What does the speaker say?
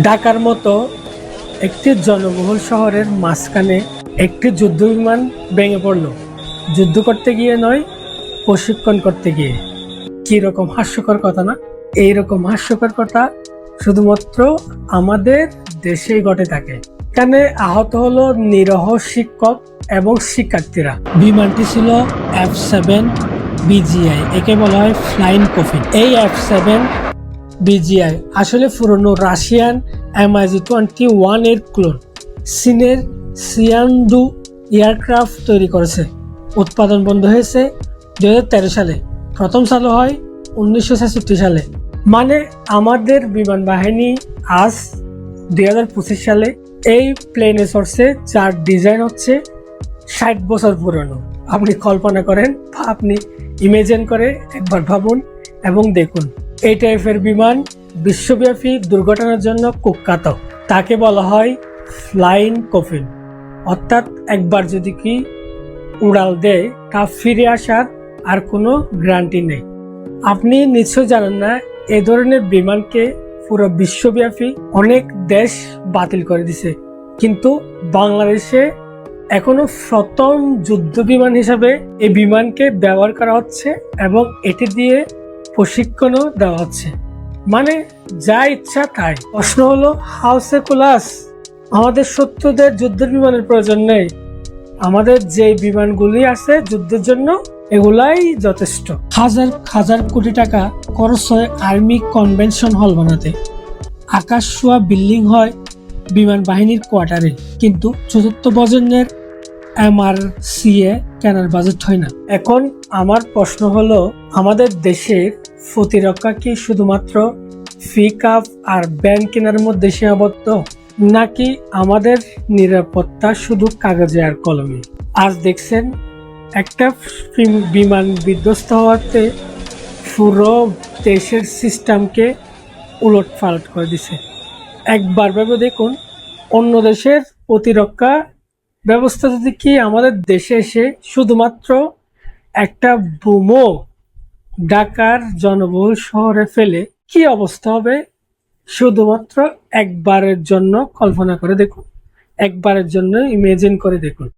ঢাকার মতো একটি জনবহুল শহরের মাঝখানে একটি যুদ্ধ বিমান ভেঙে পড়ল। যুদ্ধ করতে গিয়ে নয়, প্রশিক্ষণ করতে গিয়ে। কি রকম হাস্যকর কথা না? এইরকম হাস্যকর কথা শুধুমাত্র আমাদের দেশেই ঘটে থাকে। এখানে আহত হলো নিরহ শিক্ষক এবং শিক্ষার্থীরা। বিমানটি ছিল F7 BGI, একে বলা হয় ফ্লাইং কফিন। এই F7 BGI আসলে পুরনো রাশিয়ান MiG-21 এর ক্লোন। চীনের সিয়ানডু এয়ারক্রাফট তৈরি করেছে। উৎপাদন বন্ধ হয়েছে 2013 সালে, প্রথম চালু হয় 1966 সালে। মানে আমাদের বিমান বাহিনী আজ 2025 সালে এই প্লেনে চড়ছে, যার ডিজাইন হচ্ছে 60 বছর পুরনো। আপনি কল্পনা করেন বা আপনি ইমেজিন করে একবার ভাবুন এবং দেখুন। এই টাইপের বিমান বিশ্বব্যাপী দুর্ঘটনার জন্য কুখ্যাত। তাকে বলা হয় ফ্লাইং কফিন। অর্থাৎ একবার যদি কি উড়াল দেয়, তা ফিরে আসার আর কোনো গ্যারান্টি নেই। আপনি নিশ্চয় জানেন না, এ ধরনের বিমানকে পুরো বিশ্বব্যাপী অনেক দেশ বাতিল করে দিছে, কিন্তু বাংলাদেশে এখনো প্রথম যুদ্ধ বিমান হিসাবে এই বিমানকে ব্যবহার করা হচ্ছে এবং এটি দিয়ে প্রশিক্ষণও দেওয়া হচ্ছে। মানে যা ইচ্ছা তাই। প্রশ্ন হলো, হাউ সেকুলাস? আমাদের শত্রুদের যুদ্ধের বিমানের প্রয়োজন নেই। আমাদের যে বিমানগুলি আছে যুদ্ধের জন্য, এগুলাই যথেষ্ট। হাজার হাজার কোটি টাকা খরচ হয় আর্মি কনভেনশন হল বানাতে। আকাশ ছোঁয়া বিল্ডিং হয় বিমান বাহিনীর কোয়ার্টারে, কিন্তু চতুর্থ প্রজন্মের MRCA কেনার বাজেট হয় না। এখন আমার প্রশ্ন হলো, আমাদের দেশের প্রতিরক্ষা কি শুধুমাত্র পিকআপ আর ব্যাংক কেনার মধ্যে সীমাবদ্ধ, নাকি আমাদের নিরাপত্তা শুধু কাগজে আর কলমে? আজ দেখছেন একটা বিমান বিধ্বস্ত হওয়াতে পুরো দেশের সিস্টেমকে উলটপালট করে দিছে। একবার ভেবে দেখুন, অন্য দেশের প্রতিরক্ষা ব্যবস্থা যদি কি আমাদের দেশে এসে শুধুমাত্র একটা বোমো ঢাকার জনবহুল শহরে ফেলে, কি অবস্থা হবে? শুধুমাত্র একবারের জন্য কল্পনা করে দেখুন, একবারের জন্য ইমেজিন করে দেখুন।